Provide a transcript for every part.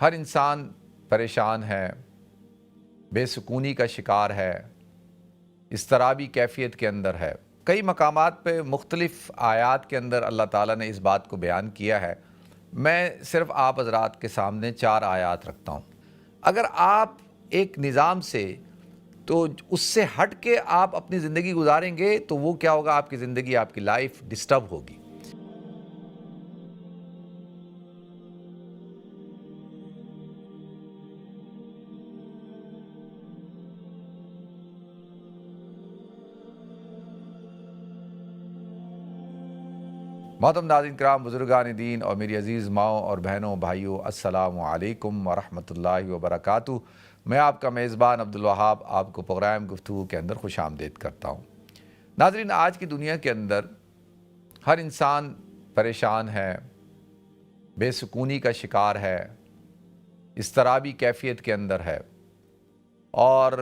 ہر انسان پریشان ہے، بے سکونی کا شکار ہے، اضطرابی کیفیت کے اندر ہے۔ کئی مقامات پہ مختلف آیات کے اندر اللہ تعالیٰ نے اس بات کو بیان کیا ہے۔ میں صرف آپ حضرات کے سامنے 4 آیات رکھتا ہوں۔ اگر آپ ایک نظام سے تو اس سے ہٹ کے آپ اپنی زندگی گزاریں گے تو وہ کیا ہوگا؟ آپ کی زندگی، آپ کی لائف ڈسٹرب ہوگی۔ محترم ناظرین کرام، بزرگان دین اور میری عزیز ماؤں اور بہنوں بھائیوں، السلام علیکم ورحمۃ اللہ وبرکاتہ۔ میں آپ کا میزبان عبدالوہاب آپ کو پروگرام گفتگو کے اندر خوش آمدید کرتا ہوں۔ ناظرین، آج کی دنیا کے اندر ہر انسان پریشان ہے، بے سکونی کا شکار ہے، اضطرابی کیفیت کے اندر ہے اور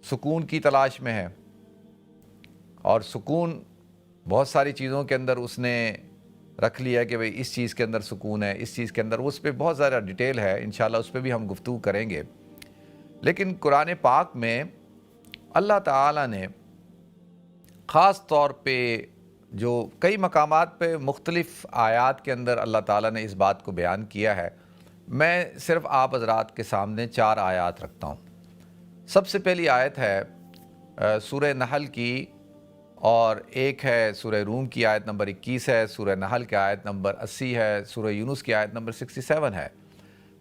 سکون کی تلاش میں ہے، اور سکون بہت ساری چیزوں کے اندر اس نے رکھ لیا کہ بھئی اس چیز کے اندر سکون ہے، اس چیز کے اندر، اس پہ بہت زیادہ ڈیٹیل ہے، انشاءاللہ اس پہ بھی ہم گفتگو کریں گے۔ لیکن قرآن پاک میں اللہ تعالیٰ نے خاص طور پہ جو کئی مقامات پہ مختلف آیات کے اندر اللہ تعالیٰ نے اس بات کو بیان کیا ہے۔ میں صرف آپ حضرات کے سامنے 4 آیات رکھتا ہوں۔ سب سے پہلی آیت ہے سورہ نحل کی، اور ایک ہے سورہ روم کی آیت نمبر 21 ہے، سورہ نحل کی آیت نمبر 80 ہے، سورہ یونس کی آیت نمبر 67 ہے۔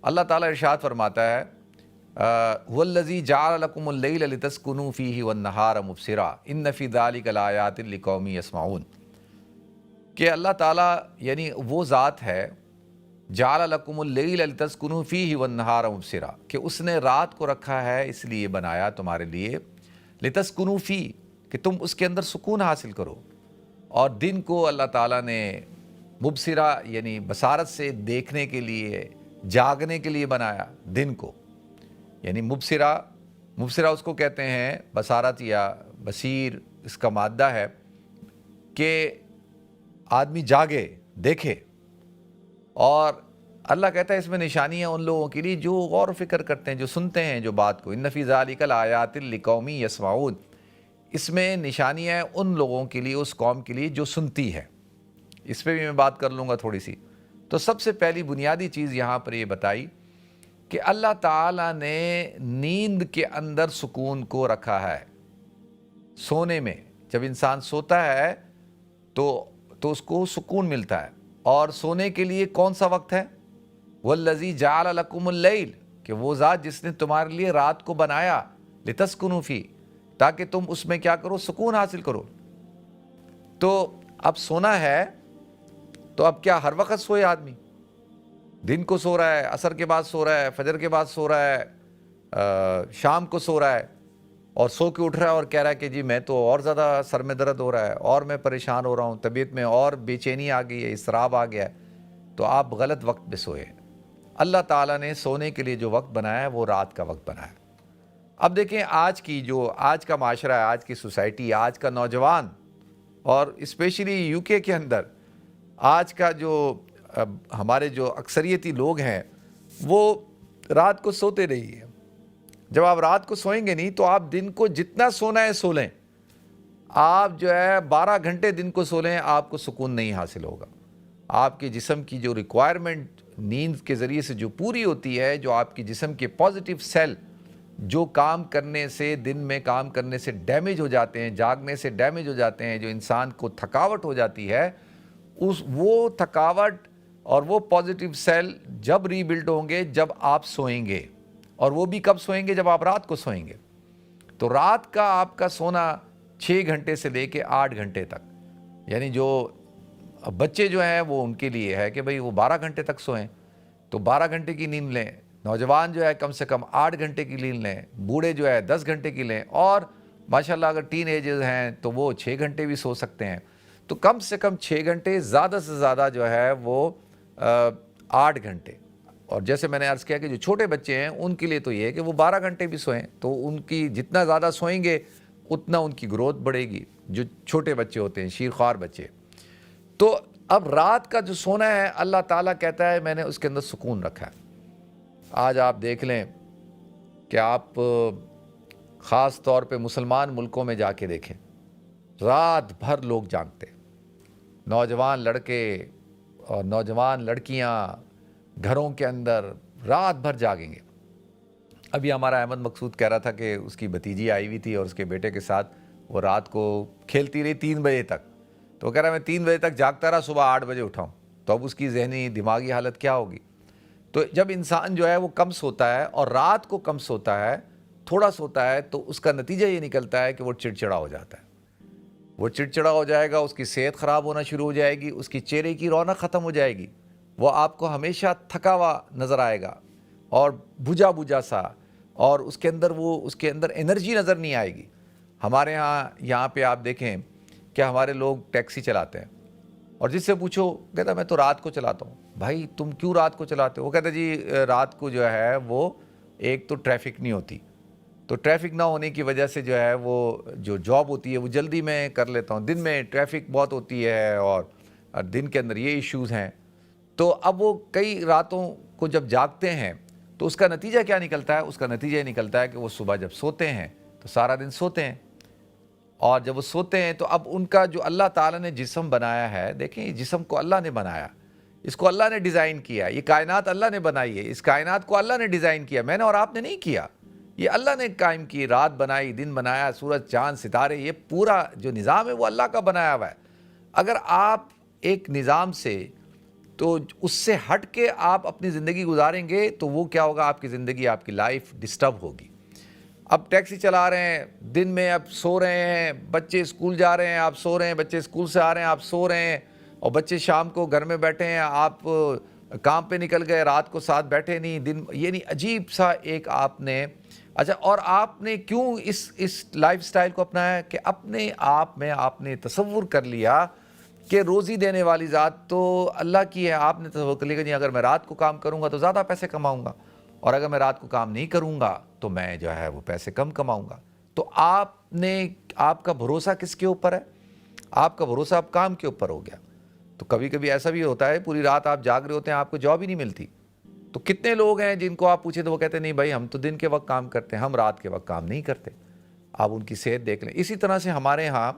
اللہ تعالیٰ ارشاد فرماتا ہے هُوَ الَّذِي جَعَلَ لَكُمُ اللَّيْلَ لِتَسْكُنُوا فِيهِ وَالنَّهَارَ مُبْصِرًا إِنَّ فِي ذَلِكَ لَآيَاتٍ لِقَوْمٍ يَسْمَعُونَ کہ اللہ تعالیٰ یعنی وہ ذات ہے، جَعَلَ لَكُمُ اللَّيْلَ لِتَسْكُنُوا فِيهِ وَالنَّهَارَ مُبْصِرًا کہ اس نے رات کو رکھا ہے اس لیے بنایا تمہارے لیے، لِتَسْكُنُوا فِيهِ کہ تم اس کے اندر سکون حاصل کرو، اور دن کو اللہ تعالیٰ نے مبصرہ یعنی بصارت سے دیکھنے کے لیے، جاگنے کے لیے بنایا دن کو۔ یعنی مبصرہ اس کو کہتے ہیں، بصارت یا بصیر اس کا مادہ ہے کہ آدمی جاگے، دیکھے۔ اور اللہ کہتا ہے اس میں نشانی ہے ان لوگوں کے لیے جو غور و فکر کرتے ہیں، جو سنتے ہیں جو بات کو۔ ان فی ذالک لآیات لقوم یسمعون، اس میں نشانی ہے ان لوگوں کے لیے، اس قوم کے لیے جو سنتی ہے۔ اس پہ بھی میں بات کر لوں گا تھوڑی سی۔ تو سب سے پہلی بنیادی چیز یہاں پر یہ بتائی کہ اللہ تعالیٰ نے نیند کے اندر سکون کو رکھا ہے۔ سونے میں جب انسان سوتا ہے تو اس کو سکون ملتا ہے، اور سونے کے لیے کون سا وقت ہے؟ وَالَّذِي جَعَلَ لَكُمُ اللَّيْلَ کہ وہ ذات جس نے تمہارے لیے رات کو بنایا، لِتَسْكُنُوا فِيهِ تاکہ تم اس میں کیا کرو؟ سکون حاصل کرو۔ تو اب سونا ہے تو اب کیا ہر وقت سوئے آدمی؟ دن کو سو رہا ہے، عصر کے بعد سو رہا ہے، فجر کے بعد سو رہا ہے، شام کو سو رہا ہے، اور سو کے اٹھ رہا ہے اور کہہ رہا ہے کہ جی میں تو اور زیادہ سر میں درد ہو رہا ہے، اور میں پریشان ہو رہا ہوں، طبیعت میں اور بے چینی آ گئی ہے، اضطراب آ گیا ہے۔ تو آپ غلط وقت پہ سوئے۔ اللہ تعالیٰ نے سونے کے لیے جو وقت بنایا ہے وہ رات کا وقت بنایا ہے۔ اب دیکھیں آج کا معاشرہ ہے، آج کی سوسائٹی، آج کا نوجوان، اور اسپیشلی یو کے اندر آج کا جو ہمارے جو اکثریتی لوگ ہیں وہ رات کو سوتے نہیں ہیں۔ جب آپ رات کو سوئیں گے نہیں تو آپ دن کو جتنا سونا ہے سو لیں، آپ جو ہے 12 گھنٹے دن کو سو لیں، آپ کو سکون نہیں حاصل ہوگا۔ آپ کے جسم کی جو ریکوائرمنٹ نیند کے ذریعے سے جو پوری ہوتی ہے، جو آپ کی جسم کے پازیٹیو سیل جو کام کرنے سے، دن میں کام کرنے سے ڈیمیج ہو جاتے ہیں، جاگنے سے ڈیمیج ہو جاتے ہیں، جو انسان کو تھکاوٹ ہو جاتی ہے، وہ تھکاوٹ اور وہ پازیٹیو سیل جب ری بلڈ ہوں گے جب آپ سوئیں گے، اور وہ بھی کب سوئیں گے؟ جب آپ رات کو سوئیں گے۔ تو رات کا آپ کا سونا 6 گھنٹے سے لے کے 8 گھنٹے تک، یعنی جو بچے جو ہیں وہ ان کے لیے ہے کہ بھئی وہ 12 گھنٹے تک سوئیں، تو 12 گھنٹے کی نیند لیں۔ نوجوان جو ہے کم سے کم 8 گھنٹے کی نیند لیں، بوڑھے جو ہے 10 گھنٹے کی لیں، اور ماشاءاللہ اگر ٹین ایجز ہیں تو وہ 6 گھنٹے بھی سو سکتے ہیں۔ تو کم سے کم 6 گھنٹے، زیادہ سے زیادہ جو ہے وہ 8 گھنٹے۔ اور جیسے میں نے عرض کیا کہ جو چھوٹے بچے ہیں ان کے لیے تو یہ ہے کہ وہ 12 گھنٹے بھی سوئیں، تو ان کی جتنا زیادہ سوئیں گے اتنا ان کی گروتھ بڑھے گی، جو چھوٹے بچے ہوتے ہیں، شیرخوار بچے۔ تو اب رات کا جو سونا ہے اللہ تعالیٰ کہتا ہے میں نے اس کے اندر سکون رکھا ہے۔ آج آپ دیکھ لیں کہ آپ خاص طور پہ مسلمان ملکوں میں جا کے دیکھیں، رات بھر لوگ جاگتے، نوجوان لڑکے اور نوجوان لڑکیاں گھروں کے اندر رات بھر جاگیں گے۔ ابھی ہمارا احمد مقصود کہہ رہا تھا کہ اس کی بھتیجی آئی ہوئی تھی اور اس کے بیٹے کے ساتھ وہ رات کو کھیلتی رہی 3 بجے تک، تو وہ کہہ رہا میں 3 بجے تک جاگتا رہا، صبح 8 بجے اٹھاؤں، تو اب اس کی ذہنی دماغی حالت کیا ہوگی؟ تو جب انسان جو ہے وہ کم سوتا ہے اور رات کو کم سوتا ہے، تھوڑا سوتا ہے، تو اس کا نتیجہ یہ نکلتا ہے کہ وہ چڑچڑا ہو جاتا ہے، وہ چڑچڑا ہو جائے گا، اس کی صحت خراب ہونا شروع ہو جائے گی، اس کی چہرے کی رونق ختم ہو جائے گی، وہ آپ کو ہمیشہ تھکا ہوا نظر آئے گا اور بجھا بجھا سا، اور اس کے اندر انرجی نظر نہیں آئے گی۔ ہمارے یہاں پہ آپ دیکھیں کہ ہمارے لوگ ٹیکسی چلاتے ہیں اور جس سے پوچھو کہتا میں تو رات کو چلاتا ہوں۔ بھائی تم کیوں رات کو چلاتے ہو؟ وہ کہتا جی رات کو جو ہے وہ ایک تو ٹریفک نہیں ہوتی، تو ٹریفک نہ ہونے کی وجہ سے جو ہے وہ جو جاب ہوتی ہے وہ جلدی میں کر لیتا ہوں، دن میں ٹریفک بہت ہوتی ہے اور دن کے اندر یہ ایشوز ہیں۔ تو اب وہ کئی راتوں کو جب جاگتے ہیں تو اس کا نتیجہ کیا نکلتا ہے؟ اس کا نتیجہ یہ نکلتا ہے کہ وہ صبح جب سوتے ہیں تو سارا دن سوتے ہیں، اور جب وہ سوتے ہیں تو اب ان کا جو اللہ تعالیٰ نے جسم بنایا ہے، دیکھیں یہ جسم کو اللہ نے بنایا، اس کو اللہ نے ڈیزائن کیا، یہ کائنات اللہ نے بنائی ہے، اس کائنات کو اللہ نے ڈیزائن کیا، میں نے اور آپ نے نہیں کیا، یہ اللہ نے قائم کی، رات بنائی، دن بنایا، سورج چاند ستارے، یہ پورا جو نظام ہے وہ اللہ کا بنایا ہوا ہے۔ اگر آپ ایک نظام سے تو اس سے ہٹ کے آپ اپنی زندگی گزاریں گے تو وہ کیا ہوگا؟ آپ کی زندگی، آپ کی لائف ڈسٹرب ہوگی۔ اب ٹیکسی چلا رہے ہیں، دن میں اب سو رہے ہیں، بچے اسکول جا رہے ہیں آپ سو رہے ہیں، بچے اسکول سے آ رہے ہیں آپ سو رہے ہیں، اور بچے شام کو گھر میں بیٹھے ہیں، آپ کام پہ نکل گئے، رات کو ساتھ بیٹھے نہیں، دن یعنی عجیب سا ایک آپ نے اچھا، اور آپ نے کیوں اس لائف سٹائل کو اپنایا کہ اپنے آپ میں آپ نے تصور کر لیا کہ روزی دینے والی ذات تو اللہ کی ہے، آپ نے تصور کر لیا کہ نہیں اگر میں رات کو کام کروں گا تو زیادہ پیسے کماؤں گا، اور اگر میں رات کو کام نہیں کروں گا تو میں جو ہے وہ پیسے کم کماؤں گا۔ تو آپ کا بھروسہ کس کے اوپر ہے؟ آپ کا بھروسہ اب کام کے اوپر ہو گیا۔ تو کبھی کبھی ایسا بھی ہوتا ہے پوری رات آپ جاگ رہے ہوتے ہیں، آپ کو جاب ہی نہیں ملتی، تو کتنے لوگ ہیں جن کو آپ پوچھیں تو وہ کہتے ہیں نہیں بھائی ہم تو دن کے وقت کام کرتے ہیں، ہم رات کے وقت کام نہیں کرتے۔ آپ ان کی صحت دیکھ لیں۔ اسی طرح سے ہمارے ہاں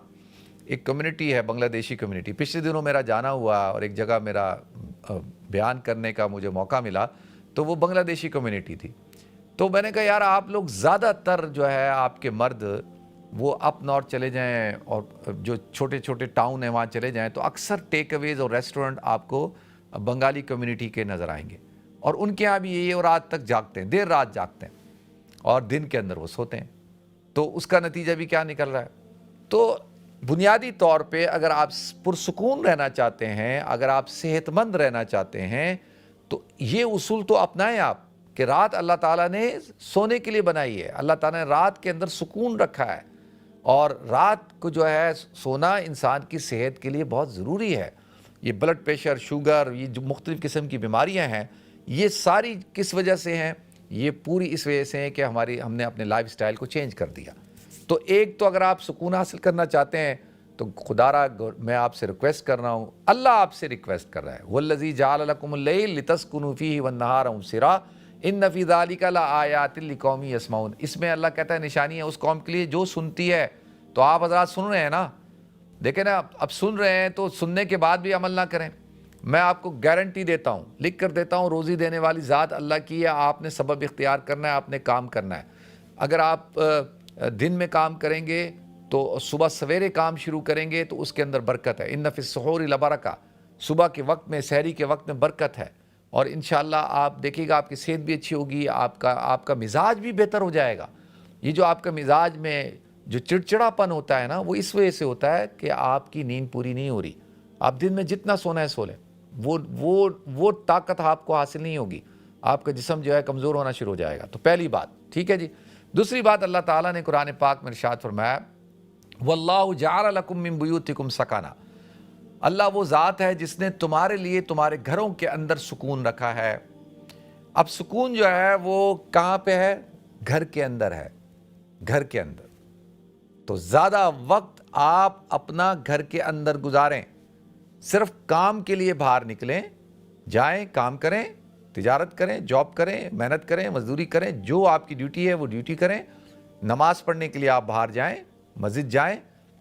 ایک کمیونٹی ہے، بنگلہ دیشی کمیونٹی، پچھلے دنوں میرا جانا ہوا اور ایک جگہ میرا بیان کرنے کا مجھے موقع ملا، تو وہ بنگلہ دیشی کمیونٹی تھی۔ تو میں نے کہا یار آپ لوگ زیادہ تر جو ہے آپ کے مرد وہ اپ نارتھ چلے جائیں اور جو چھوٹے چھوٹے ٹاؤن ہیں وہاں چلے جائیں تو اکثر ٹیک اویز اور ریسٹورنٹ آپ کو بنگالی کمیونٹی کے نظر آئیں گے، اور ان کے ہاں بھی یہی اور رات تک جاگتے ہیں، دیر رات جاگتے ہیں اور دن کے اندر وہ سوتے ہیں۔ تو اس کا نتیجہ بھی کیا نکل رہا ہے؟ تو بنیادی طور پہ اگر آپ پرسکون رہنا چاہتے ہیں، اگر آپ صحت مند رہنا چاہتے ہیں تو یہ اصول تو اپنائیں آپ کہ رات اللہ تعالیٰ نے سونے کے لیے بنائی ہے، اللہ تعالیٰ نے رات کے اندر سکون رکھا ہے، اور رات کو جو ہے سونا انسان کی صحت کے لیے بہت ضروری ہے۔ یہ بلڈ پریشر، شوگر، یہ جو مختلف قسم کی بیماریاں ہیں یہ ساری کس وجہ سے ہیں؟ یہ پوری اس وجہ سے ہیں کہ ہم نے اپنے لائف سٹائل کو چینج کر دیا۔ تو ایک تو اگر آپ سکون حاصل کرنا چاہتے ہیں تو خدا را میں آپ سے ریکویسٹ کر رہا ہوں، اللہ آپ سے ریکویسٹ کر رہا ہے، وَالَّذِي جَعَلَ لَكُمُ اللَّيْلَ لِتَسْكُنُوا فِيهِ وَالنَّهَارَ مُبْصِرًا إِنَّ فِي ذَلِكَ لَآيَاتٍ لِقَوْمٍ يَسْمَعُونَ۔ اس میں اللہ کہتا ہے نشانی ہے اس قوم کے لیے جو سنتی ہے۔ تو آپ حضرات سن رہے ہیں نا، دیکھیں نا، اب سن رہے ہیں تو سننے کے بعد بھی عمل نہ کریں۔ میں آپ کو گارنٹی دیتا ہوں، لکھ کر دیتا ہوں، روزی دینے والی ذات اللہ کی ہے، آپ نے سبب اختیار کرنا ہے، آپ نے کام کرنا ہے۔ اگر آپ دن میں کام کریں گے تو صبح سویرے کام شروع کریں گے تو اس کے اندر برکت ہے، ان فی السحور لبرکہ، صبح کے وقت میں، سحری کے وقت میں برکت ہے، اور انشاءاللہ آپ دیکھیے گا آپ کی صحت بھی اچھی ہوگی، آپ کا مزاج بھی بہتر ہو جائے گا۔ یہ جو آپ کا مزاج میں جو چڑچڑا پن ہوتا ہے نا وہ اس وجہ سے ہوتا ہے کہ آپ کی نیند پوری نہیں ہو رہی۔ آپ دن میں جتنا سونا ہے سو لیں، وہ طاقت آپ کو حاصل نہیں ہوگی، آپ کا جسم جو ہے کمزور ہونا شروع ہو جائے گا۔ تو پہلی بات ٹھیک ہے جی۔ دوسری بات اللہ تعالیٰ نے قرآن پاک میں ارشاد فرمایا وَاللَّهُ جَعَلَ لَكُم مِّن بُيُوتِكُمْ سَكَنًا، اللہ وہ ذات ہے جس نے تمہارے لیے تمہارے گھروں کے اندر سکون رکھا ہے۔ اب سکون جو ہے وہ کہاں پہ ہے؟ گھر کے اندر ہے، گھر کے اندر۔ تو زیادہ وقت آپ اپنا گھر کے اندر گزاریں، صرف کام کے لیے باہر نکلیں، جائیں کام کریں، تجارت کریں، جاب کریں، محنت کریں، مزدوری کریں، جو آپ کی ڈیوٹی ہے وہ ڈیوٹی کریں. نماز پڑھنے کے لیے آپ باہر جائیں، مسجد جائیں،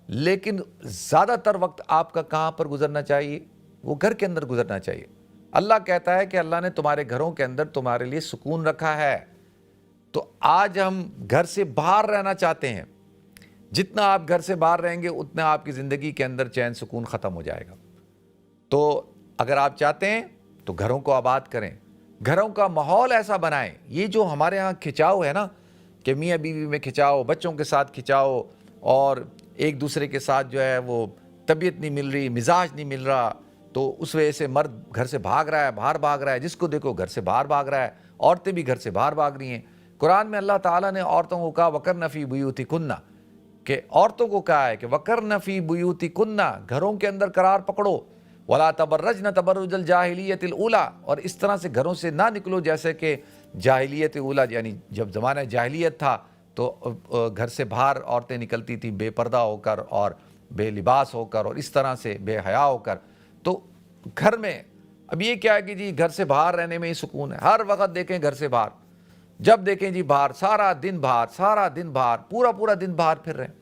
لیکن زیادہ تر وقت آپ کا کہاں پر گزرنا چاہیے؟ وہ گھر کے اندر گزرنا چاہیے. اللہ کہتا ہے کہ اللہ نے تمہارے گھروں کے اندر تمہارے لیے سکون رکھا ہے. تو آج ہم گھر سے باہر رہنا چاہتے ہیں. جتنا آپ گھر سے باہر رہیں گے اتنا آپ کی زندگی کے اندر چین سکون ختم ہو جائے گا. تو اگر آپ چاہتے ہیں تو گھروں کو آباد کریں، گھروں کا ماحول ایسا بنائیں. یہ جو ہمارے ہاں کھچاؤ ہے نا کہ میاں بیوی میں کھچاؤ، بچوں کے ساتھ کھچاؤ، اور ایک دوسرے کے ساتھ جو ہے وہ طبیعت نہیں مل رہی، مزاج نہیں مل رہا، تو اس وجہ سے مرد گھر سے بھاگ رہا ہے، باہر بھاگ رہا ہے، جس کو دیکھو گھر سے باہر بھاگ رہا ہے، عورتیں بھی گھر سے باہر بھاگ رہی ہیں. قرآن میں اللہ تعالیٰ نے عورتوں کو کہا وَقَرْنَ فِي بُيُوتِكُنَّ، کہ عورتوں کو کہا ہے کہ وَقَرْنَ فِي بُيُوتِكُنَّ، گھروں کے اندر قرار پکڑو، وَلَا تَبَرَّجْنَ تَبَرُّجَ الْجَاهِلِيَّةِ الْأُولَىٰ، اور اس طرح سے گھروں سے نہ نکلو جیسے کہ جاہلیت اولا، یعنی جب زمانہ جاہلیت تھا تو گھر سے باہر عورتیں نکلتی تھیں بے پردہ ہو کر اور بے لباس ہو کر اور اس طرح سے بے حیا ہو کر. تو گھر میں اب یہ کیا ہے کہ جی گھر سے باہر رہنے میں ہی سکون ہے. ہر وقت دیکھیں گھر سے باہر، جب دیکھیں جی باہر، سارا دن باہر، سارا دن باہر، پورا دن باہر پھر رہے ہیں.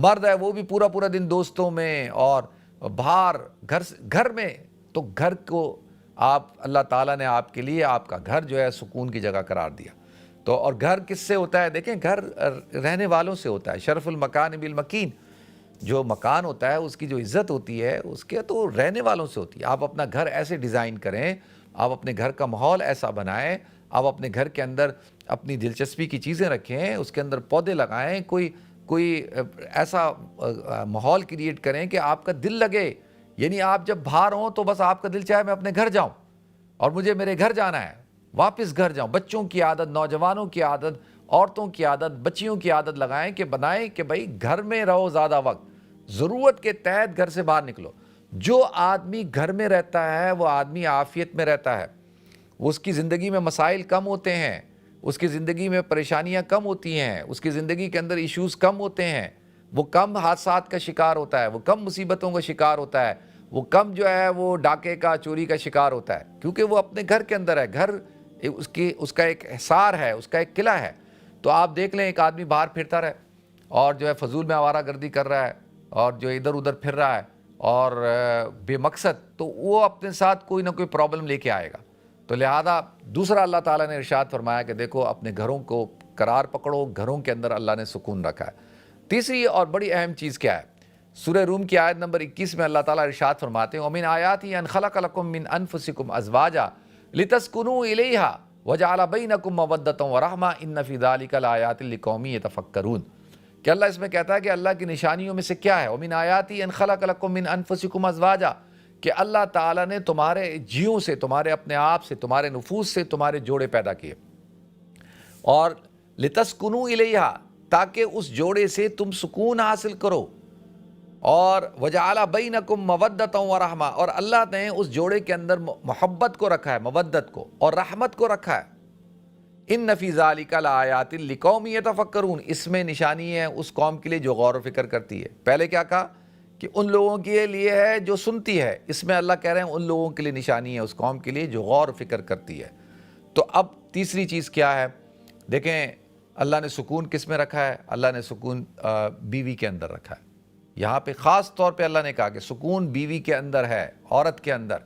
مرد ہے وہ بھی پورا دن دوستوں میں اور باہر، گھر میں. تو گھر کو آپ، اللہ تعالیٰ نے آپ کے لیے آپ کا گھر جو ہے سکون کی جگہ قرار دیا. تو اور گھر کس سے ہوتا ہے؟ دیکھیں گھر رہنے والوں سے ہوتا ہے. شرف المکان بالمکین، جو مکان ہوتا ہے اس کی جو عزت ہوتی ہے اس کے تو رہنے والوں سے ہوتی ہے. آپ اپنا گھر ایسے ڈیزائن کریں، آپ اپنے گھر کا ماحول ایسا بنائیں، آپ اپنے گھر کے اندر اپنی دلچسپی کی چیزیں رکھیں، اس کے اندر پودے لگائیں، کوئی ایسا ماحول کریٹ کریں کہ آپ کا دل لگے. یعنی آپ جب باہر ہوں تو بس آپ کا دل چاہے میں اپنے گھر جاؤں اور مجھے میرے گھر جانا ہے، واپس گھر جاؤں. بچوں کی عادت، نوجوانوں کی عادت، عورتوں کی عادت، بچیوں کی عادت بنائیں کہ بھائی گھر میں رہو زیادہ وقت، ضرورت کے تحت گھر سے باہر نکلو. جو آدمی گھر میں رہتا ہے وہ آدمی عافیت میں رہتا ہے، اس کی زندگی میں مسائل کم ہوتے ہیں، اس کی زندگی میں پریشانیاں کم ہوتی ہیں، اس کی زندگی کے اندر ایشوز کم ہوتے ہیں، وہ کم حادثات کا شکار ہوتا ہے، وہ کم مصیبتوں کا شکار ہوتا ہے، وہ کم جو ہے وہ ڈاکے کا، چوری کا شکار ہوتا ہے، کیونکہ وہ اپنے گھر کے اندر ہے. گھر اس کا ایک حصار ہے، اس کا ایک قلعہ ہے. تو آپ دیکھ لیں ایک آدمی باہر پھرتا رہے اور جو ہے فضول میں آوارہ گردی کر رہا ہے اور جو ادھر ادھر پھر رہا ہے اور بے مقصد، تو وہ اپنے ساتھ کوئی نہ کوئی پرابلم لے کے آئے گا. تو لہذا دوسرا اللہ تعالیٰ نے ارشاد فرمایا کہ دیکھو اپنے گھروں کو قرار پکڑو، گھروں کے اندر اللہ نے سکون رکھا ہے. تیسری اور بڑی اہم چیز کیا ہے؟ سورہ روم کی آیت نمبر 21 میں اللہ تعالیٰ ارشاد فرماتے ہیں وَمِنْ آیَاتِهِ أَنْ خَلَقَ لَكُم مِّنْ أَنفُسِكُمْ أَزْوَاجًا لِتَسْكُنُوا إِلَيْهَا وَجَعَلَ بَيْنَكُمْ مَوَدَّةً وَرَحْمَةً إِنَّ فِي ذَلِكَ لَآيَاتٍ لِقَوْمٍ يَتَفَكَّرُونَ. کہ اللہ اس میں کہتا ہے کہ اللہ کی نشانیوں میں سے کیا ہے؟ وَمِنْ آیَاتِهِ أَنْ خَلَقَ لَكُم مِّنْ أَنفُسِكُمْ أَزْوَاجًا، کہ اللہ تعالیٰ نے تمہارے جیوں سے، تمہارے اپنے آپ سے، تمہارے نفوس سے تمہارے جوڑے پیدا کیے، اور لِتَسْكُنُوا إِلَيْهَا، تاکہ اس جوڑے سے تم سکون حاصل کرو، اور وَجَعَلَ بَيْنَكُمْ مَوَدَّةً وَرَحْمَةً، اور اللہ نے اس جوڑے کے اندر محبت کو رکھا ہے، مودت کو اور رحمت کو رکھا ہے. إِنَّ فِي ذَلِكَ لَآيَاتٍ لِقَوْمٍ يَتَفَكَّرُونَ، اس میں نشانی ہے اس قوم کے لیے جو غور و فکر کرتی ہے. پہلے کیا کہا کہ ان لوگوں کے لیے ہے جو سنتی ہے، اس میں اللہ کہہ رہے ہیں ان لوگوں کے لیے نشانی ہے اس قوم کے لیے جو غور و فکر کرتی ہے. تو اب تیسری چیز کیا ہے؟ دیکھیں اللہ نے سکون کس میں رکھا ہے؟ اللہ نے سکون بیوی کے اندر رکھا ہے. یہاں پہ خاص طور پہ اللہ نے کہا کہ سکون بیوی کے اندر ہے، عورت کے اندر.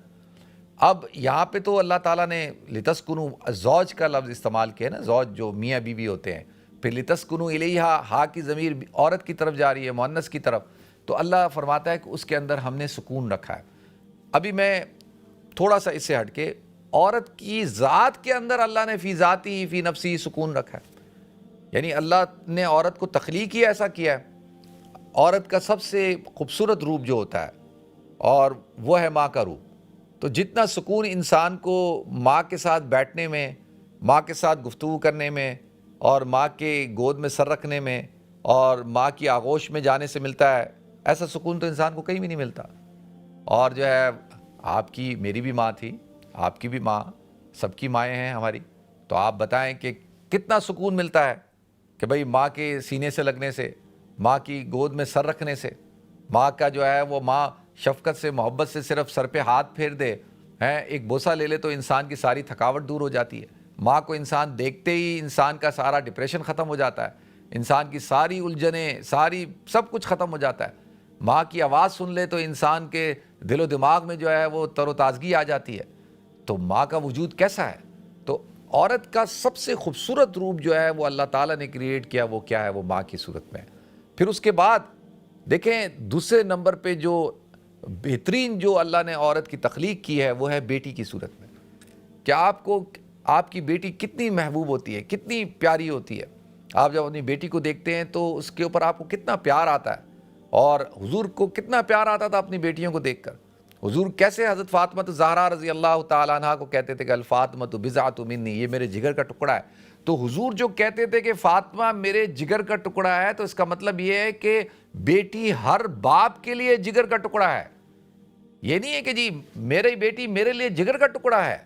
اب یہاں پہ تو اللہ تعالیٰ نے لِتَسْكُنُوا، زوج کا لفظ استعمال کیا نا، زوج جو میاں بیوی ہوتے ہیں. پھر لِتَسْكُنُوا إِلَيْهَا، ہا کی ضمیر عورت کی طرف جا رہی ہے، مؤنث کی طرف. تو اللہ فرماتا ہے کہ اس کے اندر ہم نے سکون رکھا ہے. ابھی میں تھوڑا سا اس سے ہٹ کے، عورت کی ذات کے اندر اللہ نے فی ذاتی فی نفسی سکون رکھا ہے. یعنی اللہ نے عورت کو تخلیق ہی ایسا کیا ہے. عورت کا سب سے خوبصورت روپ جو ہوتا ہے اور وہ ہے ماں کا روپ. تو جتنا سکون انسان کو ماں کے ساتھ بیٹھنے میں، ماں کے ساتھ گفتگو کرنے میں، اور ماں کے گود میں سر رکھنے میں، اور ماں کی آغوش میں جانے سے ملتا ہے، ایسا سکون تو انسان کو کہیں بھی نہیں ملتا. اور جو ہے آپ کی، میری بھی ماں تھی، آپ کی بھی ماں، سب کی مائیں ہیں ہماری. تو آپ بتائیں کہ کتنا سکون ملتا ہے کہ بھئی ماں کے سینے سے لگنے سے، ماں کی گود میں سر رکھنے سے، ماں کا جو ہے وہ ماں شفقت سے، محبت سے صرف سر پہ ہاتھ پھیر دے ہیں، ایک بوسہ لے لے تو انسان کی ساری تھکاوٹ دور ہو جاتی ہے، ماں کو انسان دیکھتے ہی انسان کا سارا ڈپریشن ختم ہو جاتا ہے، انسان کی ساری الجھنیں، ساری سب کچھ ختم ہو جاتا ہے، ماں کی آواز سن لے تو انسان کے دل و دماغ میں جو ہے وہ تر و تازگی آ جاتی ہے۔ تو ماں کا وجود کیسا ہے؟ تو عورت کا سب سے خوبصورت روپ جو ہے وہ اللہ تعالیٰ نے کریٹ کیا، وہ کیا ہے؟ وہ ماں کی صورت میں ہے۔ پھر اس کے بعد دیکھیں دوسرے نمبر پہ جو بہترین جو اللہ نے عورت کی تخلیق کی ہے وہ ہے بیٹی کی صورت میں۔ کیا آپ کی بیٹی کتنی محبوب ہوتی ہے، کتنی پیاری ہوتی ہے؟ آپ جب اپنی بیٹی کو دیکھتے ہیں تو اس کے اوپر آپ کو کتنا پیار آتا ہے، اور حضور کو کتنا پیار آتا تھا اپنی بیٹیوں کو دیکھ کر۔ حضور کیسے حضرت فاطمہ زہرا رضی اللہ تعالیٰ عنہ کو کہتے تھے کہ الفاطمہ بضعۃ منی، یہ میرے جگر کا ٹکڑا ہے۔ تو حضور جو کہتے تھے کہ فاطمہ میرے جگر کا ٹکڑا ہے، تو اس کا مطلب یہ ہے کہ بیٹی ہر باپ کے لیے جگر کا ٹکڑا ہے۔ یہ نہیں ہے کہ جی میری بیٹی میرے لیے جگر کا ٹکڑا ہے۔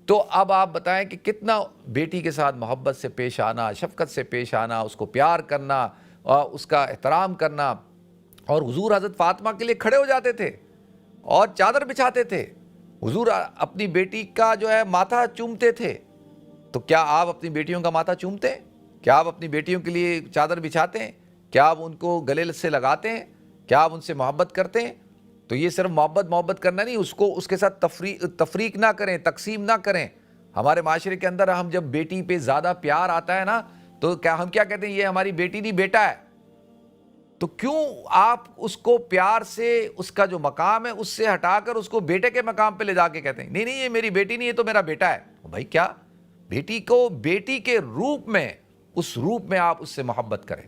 تو اب آپ بتائیں کہ کتنا بیٹی کے ساتھ محبت سے پیش آنا، شفقت سے پیش آنا، اس کو پیار کرنا، اس کا احترام کرنا۔ اور حضور حضرت فاطمہ کے لیے کھڑے ہو جاتے تھے اور چادر بچھاتے تھے۔ حضور اپنی بیٹی کا جو ہے ماتھا چومتے تھے۔ تو کیا آپ اپنی بیٹیوں کا ماتھا چومتے ہیں؟ کیا آپ اپنی بیٹیوں کے لیے چادر بچھاتے ہیں؟ کیا آپ ان کو گلے سے لگاتے ہیں؟ کیا آپ ان سے محبت کرتے ہیں؟ تو یہ صرف محبت کرنا نہیں، اس کے ساتھ تفریق نہ کریں، تقسیم نہ کریں۔ ہمارے معاشرے کے اندر ہم جب بیٹی پہ زیادہ پیار آتا ہے نا، تو ہم کیا کہتے ہیں؟ یہ ہماری بیٹی نہیں، بیٹا ہے۔ تو کیوں آپ اس کو پیار سے اس کا جو مقام ہے اس سے ہٹا کر اس کو بیٹے کے مقام پہ لے جا کے کہتے ہیں نہیں یہ میری بیٹی نہیں، یہ تو میرا بیٹا ہے؟ بھائی کیا بیٹی کو بیٹی کے روپ میں، اس روپ میں آپ اس سے محبت کریں۔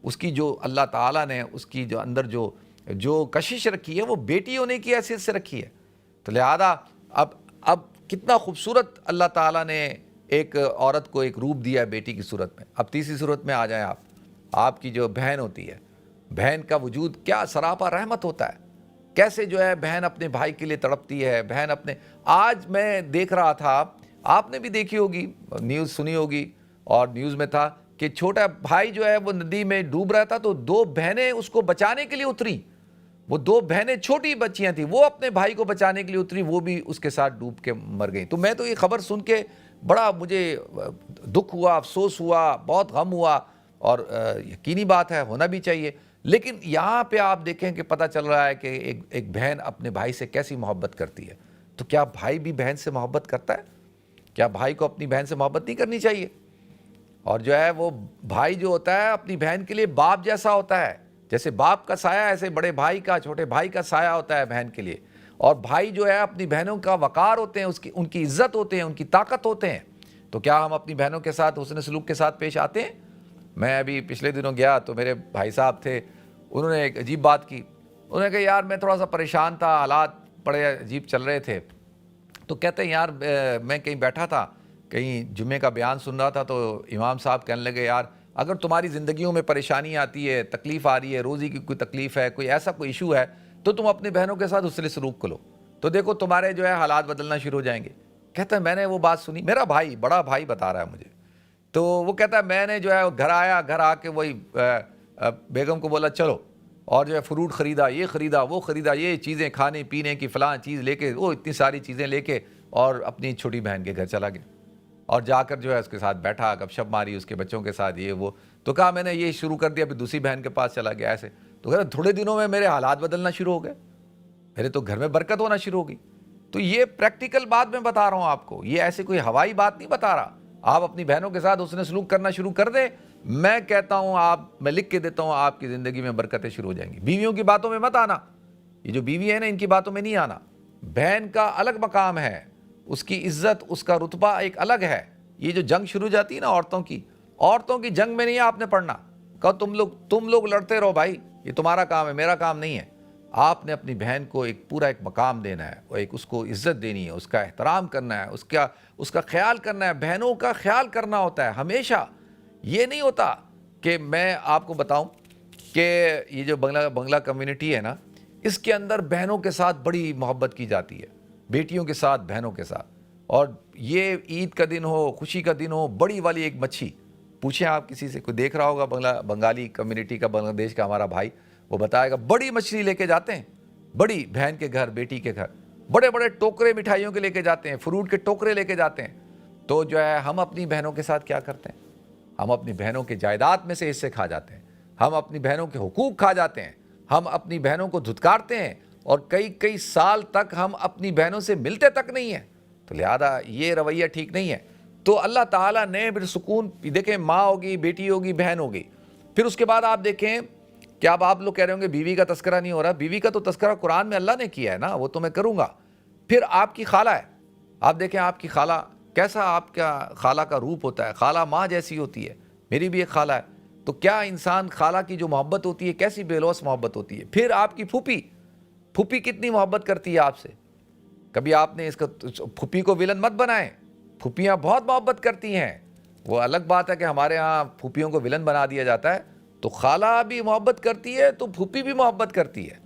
اس کی جو اللہ تعالیٰ نے اس کی جو اندر جو کشش رکھی ہے وہ بیٹی ہونے کی حیثیت سے رکھی ہے۔ تو لہذا اب کتنا خوبصورت اللہ تعالیٰ نے ایک عورت کو ایک روپ دیا ہے بیٹی کی صورت میں۔ اب تیسری صورت میں آ جائیں آپ کی جو بہن ہوتی ہے، بہن کا وجود کیا سراپا رحمت ہوتا ہے۔ کیسے جو ہے بہن اپنے بھائی کے لیے تڑپتی ہے، بہن آج میں دیکھ رہا تھا، آپ نے بھی دیکھی ہوگی، نیوز سنی ہوگی، اور نیوز میں تھا کہ چھوٹا بھائی جو ہے وہ ندی میں ڈوب رہا تھا، تو 2 بہنیں اس کو بچانے کے لیے اتری۔ وہ 2 بہنیں چھوٹی بچیاں تھیں، وہ اپنے بھائی کو بچانے کے لیے اتری، وہ بھی اس کے ساتھ ڈوب کے مر گئیں۔ تو میں تو یہ خبر سن کے بڑا مجھے دکھ ہوا، افسوس ہوا، بہت غم ہوا، اور یقینی بات ہے ہونا بھی چاہیے۔ لیکن یہاں پہ آپ دیکھیں کہ پتہ چل رہا ہے کہ ایک بہن اپنے بھائی سے کیسی محبت کرتی ہے۔ تو کیا بھائی بھی بہن سے محبت کرتا ہے؟ کیا بھائی کو اپنی بہن سے محبت نہیں کرنی چاہیے؟ اور جو ہے وہ بھائی جو ہوتا ہے اپنی بہن کے لیے باپ جیسا ہوتا ہے، جیسے باپ کا سایہ ایسے بڑے بھائی کا، چھوٹے بھائی کا سایہ ہوتا ہے بہن کے لیے۔ اور بھائی جو ہے اپنی بہنوں کا وقار ہوتے ہیں، ان کی عزت ہوتے ہیں، ان کی طاقت ہوتے ہیں۔ تو کیا ہم اپنی بہنوں کے ساتھ حسن سلوک کے ساتھ پیش آتے ہیں؟ میں ابھی پچھلے دنوں گیا تو میرے بھائی صاحب تھے، انہوں نے ایک عجیب بات کی۔ انہوں نے کہا یار میں تھوڑا سا پریشان تھا، حالات بڑے عجیب چل رہے تھے۔ تو کہتے ہیں یار میں کہیں بیٹھا تھا، کہیں جمعے کا بیان سن رہا تھا، تو امام صاحب کہنے لگے یار اگر تمہاری زندگیوں میں پریشانی آتی ہے، تکلیف آ رہی ہے، روزی کی کوئی تکلیف ہے، کوئی ایسا کوئی ایشو ہے، تو تم اپنے بہنوں کے ساتھ حسن سلوک کرو، تو دیکھو تمہارے جو ہے حالات بدلنا شروع ہو جائیں گے۔ کہتا ہے میں نے وہ بات سنی، میرا بھائی، بڑا بھائی بتا رہا ہے مجھے، تو وہ کہتا ہے میں نے جو ہے گھر آیا، گھر آ کے وہی بیگم کو بولا چلو، اور جو ہے فروٹ خریدا، یہ خریدا، وہ خریدا، یہ چیزیں کھانے پینے کی فلاں چیز لے کے، وہ اتنی ساری چیزیں لے کے، اور اپنی چھوٹی بہن کے گھر چلا گیا، اور جا کر جو ہے اس کے ساتھ بیٹھا، گپ شپ ماری اس کے بچوں کے ساتھ، یہ وہ۔ تو کہا میں نے یہ شروع کر دیا، پھر دوسری بہن کے پاس چلا گیا ایسے۔ تو کہتا تھوڑے دنوں میں میرے حالات بدلنا شروع ہو گئے، میرے تو گھر میں برکت ہونا شروع ہو گئی۔ تو یہ پریکٹیکل بات میں بتا رہا ہوں آپ کو، یہ ایسے کوئی ہوائی بات نہیں بتا رہا۔ آپ اپنی بہنوں کے ساتھ حسن سلوک کرنا شروع کر دیں، میں کہتا ہوں میں لکھ کے دیتا ہوں آپ کی زندگی میں برکتیں شروع ہو جائیں گی۔ بیویوں کی باتوں میں مت آنا، یہ جو بیوی ہے نا ان کی باتوں میں نہیں آنا۔ بہن کا الگ مقام ہے، اس کی عزت، اس کا رتبہ ایک الگ ہے۔ یہ جو جنگ شروع جاتی ہے نا عورتوں کی جنگ میں نہیں آپ نے پڑھنا، کہو تم لوگ لڑتے رہو بھائی، یہ تمہارا کام ہے، میرا کام نہیں ہے۔ آپ نے اپنی بہن کو ایک مقام دینا ہے، اور اس کو عزت دینی ہے، اس کا احترام کرنا ہے، اس کا خیال کرنا ہے۔ بہنوں کا خیال کرنا ہوتا ہے ہمیشہ۔ یہ نہیں ہوتا کہ میں آپ کو بتاؤں کہ یہ جو بنگلہ کمیونٹی ہے نا، اس کے اندر بہنوں کے ساتھ بڑی محبت کی جاتی ہے، بیٹیوں کے ساتھ، بہنوں کے ساتھ۔ اور یہ عید کا دن ہو، خوشی کا دن ہو، بڑی والی ایک مچھی، پوچھیں آپ کسی سے، کوئی دیکھ رہا ہوگا بنگالی کمیونٹی کا، بنگلہ دیش کا ہمارا بھائی، وہ بتائے گا بڑی مچھلی لے کے جاتے ہیں، بڑی بہن کے گھر، بیٹی کے گھر، بڑے بڑے ٹوکرے مٹھائیوں کے لے کے جاتے ہیں، فروٹ کے ٹوکرے لے کے جاتے ہیں. تو جو ہے ہم اپنی بہنوں کے ساتھ کیا کرتے ہیں؟ ہم اپنی بہنوں کے جائیداد میں سے حصے کھا جاتے ہیں، ہم اپنی بہنوں کے حقوق کھا جاتے ہیں، ہم اپنی بہنوں کو دھتکارتے ہیں اور کئی سال تک ہم اپنی بہنوں سے ملتے تک نہیں ہیں. تو لہذا یہ رویہ ٹھیک نہیں ہے. تو اللہ تعالیٰ نے پھر سکون دیکھیں، ماں ہوگی، بیٹی ہوگی، بہن ہوگی. پھر اس کے بعد آپ دیکھیں کہ اب آپ لوگ کہہ رہے ہوں گے بیوی کا تذکرہ نہیں ہو رہا. بیوی کا تو تذکرہ قرآن میں اللہ نے کیا ہے نا، وہ تو میں کروں گا. پھر آپ کی خالہ ہے، آپ دیکھیں آپ کی خالہ کیسا آپ کا خالہ کا روپ ہوتا ہے. خالہ ماں جیسی ہوتی ہے، میری بھی ایک خالہ ہے. تو کیا انسان خالہ کی جو محبت ہوتی ہے کیسی بے لوث محبت ہوتی ہے. پھر آپ کی پھوپھی کتنی محبت کرتی ہے آپ سے. کبھی آپ نے اس کا پھوپھی کو ولن مت بنائیں. پھوپھیاں بہت محبت کرتی ہیں. وہ الگ بات ہے کہ ہمارے ہاں پھوپھیوں کو ولن بنا دیا جاتا ہے. تو خالہ بھی محبت کرتی ہے تو پھوپھی بھی محبت کرتی ہے.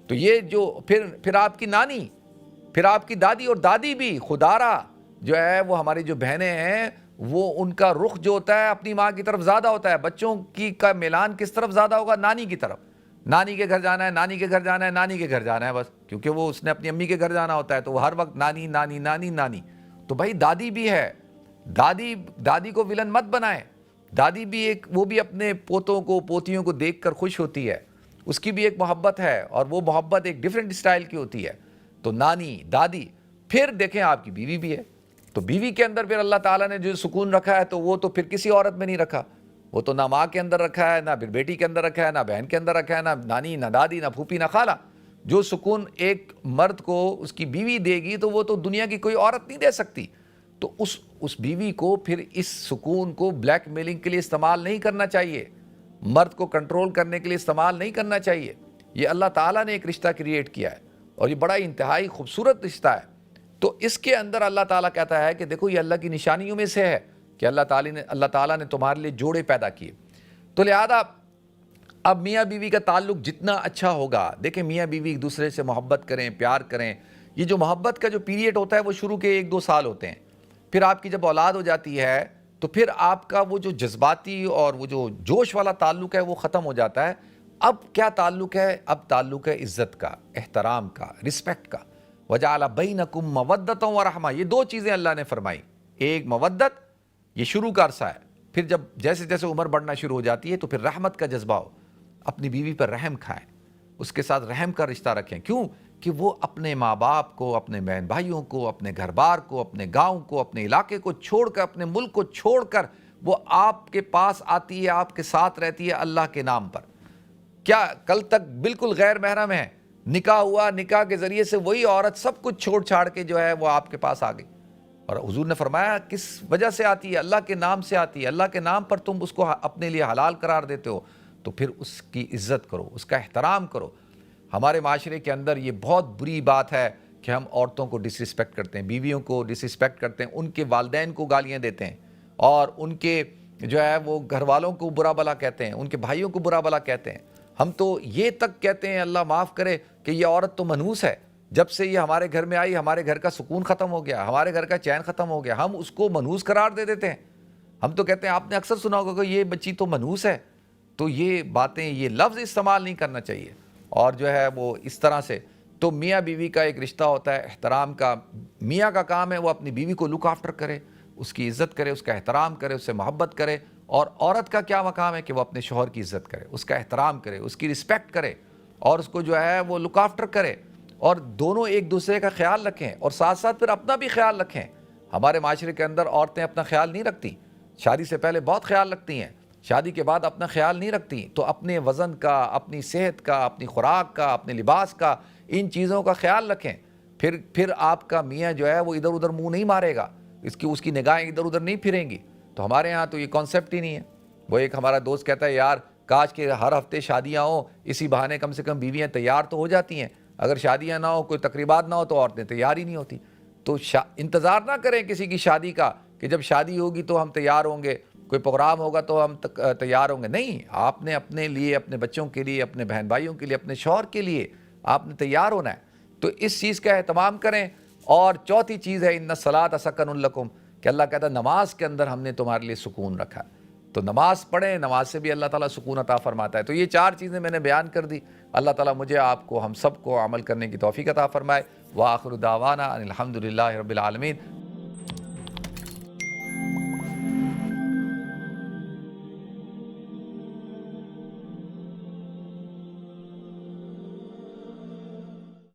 تو یہ جو پھر آپ کی نانی، پھر آپ کی دادی، اور دادی بھی خدارہ جو ہے وہ ہماری جو بہنیں ہیں وہ ان کا رخ جو ہوتا ہے اپنی ماں کی طرف زیادہ ہوتا ہے. بچوں کی کا میلان کس طرف زیادہ ہوگا؟ نانی کی طرف. نانی کے گھر جانا ہے، نانی کے گھر جانا ہے، نانی کے گھر جانا ہے بس، کیونکہ وہ اس نے اپنی امی کے گھر جانا ہوتا ہے تو وہ ہر وقت نانی نانی نانی نانی. تو بھائی دادی بھی ہے، دادی کو ولن مت بنائیں. دادی بھی وہ بھی اپنے پوتوں کو پوتیوں کو دیکھ کر خوش ہوتی ہے. اس کی بھی ایک محبت ہے اور وہ محبت ایک ڈیفرنٹ اسٹائل کی ہوتی ہے. تو نانی، دادی. پھر دیکھیں آپ کی بیوی بھی ہے. تو بیوی کے اندر پھر اللہ تعالیٰ نے جو سکون رکھا ہے تو وہ تو پھر کسی عورت میں نہیں رکھا. وہ تو نہ ماں کے اندر رکھا ہے، نہ پھر بیٹی کے اندر رکھا ہے، نہ بہن کے اندر رکھا ہے، نہ نانی، نہ دادی، نہ پھوپھی، نہ خالہ. جو سکون ایک مرد کو اس کی بیوی دے گی تو وہ تو دنیا کی کوئی عورت نہیں دے سکتی. تو اس بیوی کو پھر اس سکون کو بلیک میلنگ کے لیے استعمال نہیں کرنا چاہیے، مرد کو کنٹرول کرنے کے لیے استعمال نہیں کرنا چاہیے. یہ اللہ تعالیٰ نے ایک رشتہ کریٹ کیا ہے اور یہ بڑا انتہائی خوبصورت رشتہ ہے. تو اس کے اندر اللہ تعالیٰ کہتا ہے کہ دیکھو یہ اللہ کی نشانیوں میں سے ہے کہ اللہ تعالیٰ نے تمہارے لیے جوڑے پیدا کیے. تو لہذا اب میاں بیوی کا تعلق جتنا اچھا ہوگا، دیکھیں میاں بیوی ایک دوسرے سے محبت کریں، پیار کریں. یہ جو محبت کا جو پیریڈ ہوتا ہے وہ شروع کے 1-2 سال ہوتے ہیں. پھر آپ کی جب اولاد ہو جاتی ہے تو پھر آپ کا وہ جو جذباتی اور وہ جو جوش والا تعلق ہے وہ ختم ہو جاتا ہے. اب کیا تعلق ہے؟ اب تعلق ہے عزت کا، احترام کا، رسپیکٹ کا. وَجَعَلَ بَيْنَكُمْ مَوَدَّةً وَرَحْمَةً. یہ 2 چیزیں اللہ نے فرمائی. ایک مودت، یہ شروع کا عرصہ ہے. پھر جب جیسے جیسے عمر بڑھنا شروع ہو جاتی ہے تو پھر رحمت کا جذبہ ہو. اپنی بیوی پر رحم کھائیں، اس کے ساتھ رحم کا رشتہ رکھیں. کیوں؟ کہ وہ اپنے ماں باپ کو، اپنے بہن بھائیوں کو، اپنے گھر بار کو، اپنے گاؤں کو، اپنے علاقے کو چھوڑ کر، اپنے ملک کو چھوڑ کر وہ آپ کے پاس آتی ہے، آپ کے ساتھ رہتی ہے اللہ کے نام پر. کیا کل تک بالکل غیر محرم ہے، نکاح ہوا، نکاح کے ذریعے سے وہی عورت سب کچھ چھوڑ چھاڑ کے جو ہے وہ آپ کے پاس آ گئی. اور حضور نے فرمایا کس وجہ سے آتی ہے؟ اللہ کے نام سے آتی ہے. اللہ کے نام پر تم اس کو اپنے لیے حلال قرار دیتے ہو تو پھر اس کی عزت کرو، اس کا احترام کرو. ہمارے معاشرے کے اندر یہ بہت بری بات ہے کہ ہم عورتوں کو ڈس رسپیکٹ کرتے ہیں، بیویوں کو ڈس رسپیکٹ کرتے ہیں، ان کے والدین کو گالیاں دیتے ہیں اور ان کے جو ہے وہ گھر والوں کو برا بھلا کہتے ہیں، ان کے بھائیوں کو برا بھلا کہتے ہیں. ہم تو یہ تک کہتے ہیں اللہ معاف کرے کہ یہ عورت تو منحوس ہے، جب سے یہ ہمارے گھر میں آئی ہمارے گھر کا سکون ختم ہو گیا، ہمارے گھر کا چین ختم ہو گیا. ہم اس کو منحوس قرار دے دیتے ہیں. ہم تو کہتے ہیں، آپ نے اکثر سنا ہوگا کہ یہ بچی تو منحوس ہے. تو یہ باتیں، یہ لفظ استعمال نہیں کرنا چاہیے. اور جو ہے وہ اس طرح سے تو میاں بیوی کا ایک رشتہ ہوتا ہے احترام کا. میاں کا کام ہے وہ اپنی بیوی کو لک آفٹر کرے، اس کی عزت کرے، اس کا احترام کرے، اس سے محبت کرے. اور عورت کا کیا مقام ہے کہ وہ اپنے شوہر کی عزت کرے، اس کا احترام کرے، اس کی رسپیکٹ کرے اور اس کو جو ہے وہ لک آفٹر کرے. اور دونوں ایک دوسرے کا خیال رکھیں اور ساتھ ساتھ پھر اپنا بھی خیال رکھیں. ہمارے معاشرے کے اندر عورتیں اپنا خیال نہیں رکھتی. شادی سے پہلے بہت خیال رکھتی ہیں، شادی کے بعد اپنا خیال نہیں رکھتی. تو اپنے وزن کا، اپنی صحت کا، اپنی خوراک کا، اپنے لباس کا، ان چیزوں کا خیال رکھیں. پھر آپ کا میاں جو ہے وہ ادھر ادھر منہ نہیں مارے گا، اس کی نگاہیں ادھر ادھر نہیں پھریں گی. تو ہمارے ہاں تو یہ کانسیپٹ ہی نہیں ہے. وہ ایک ہمارا دوست کہتا ہے یار کاش کہ ہر ہفتے شادیاں ہوں، اسی بہانے کم سے کم بیویاں تیار تو ہو جاتی ہیں. اگر شادیاں نہ ہو، کوئی تقریبات نہ ہو تو عورتیں تیار ہی نہیں ہوتی. تو انتظار نہ کریں کسی کی شادی کا کہ جب شادی ہوگی تو ہم تیار ہوں گے، کوئی پروگرام ہوگا تو ہم تیار ہوں گے. نہیں، آپ نے اپنے لیے، اپنے بچوں کے لیے، اپنے بہن بھائیوں کے لیے، اپنے شوہر کے لیے آپ نے تیار ہونا ہے. تو اس چیز کا اہتمام کریں. اور چوتھی چیز ہے ان الصلاۃ سکن لکم، کہ اللہ کہتا ہے نماز کے اندر ہم نے تمہارے لیے سکون رکھا ہے. تو نماز پڑھیں، نماز سے بھی اللہ تعالیٰ سکون عطا فرماتا ہے۔ تو یہ 4 چیزیں میں نے بیان کر دی، اللہ تعالیٰ مجھے آپ کو ہم سب کو عمل کرنے کی توفیق عطا فرمائے۔ وآخر دعوانا ان الحمد للہ رب العالمین۔